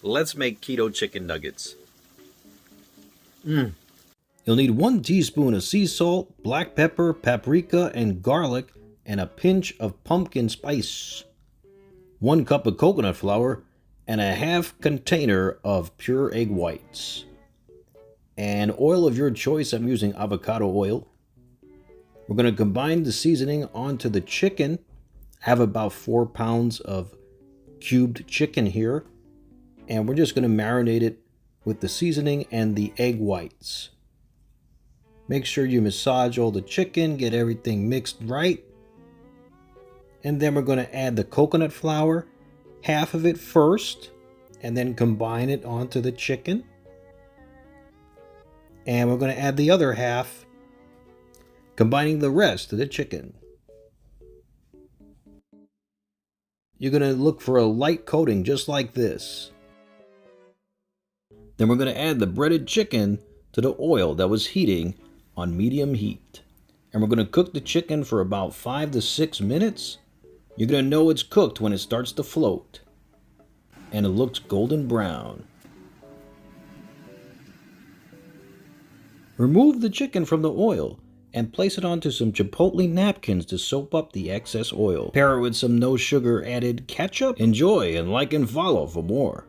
let's make keto chicken nuggets. You'll need 1 teaspoon of sea salt, black pepper, paprika, and garlic, and a pinch of pumpkin spice. 1 cup of coconut flour, and a half container of pure egg whites. And oil of your choice. I'm using avocado oil. We're going to combine the seasoning onto the chicken. I have about 4 pounds of cubed chicken here. And we're just going to marinate it with the seasoning and the egg whites. Make sure you massage all the chicken, get everything mixed right. And then we're going to add the coconut flour, half of it first, and then combine it onto the chicken. And we're going to add the other half, combining the rest of the chicken. You're going to look for a light coating just like this. Then we're going to add the breaded chicken to the oil that was heating on medium heat. And we're going to cook the chicken for about 5 to 6 minutes. You're going to know it's cooked when it starts to float and it looks golden brown. Remove the chicken from the oil and place it onto some chipotle napkins to soak up the excess oil. Pair it with some no sugar added ketchup. Enjoy and like and follow for more.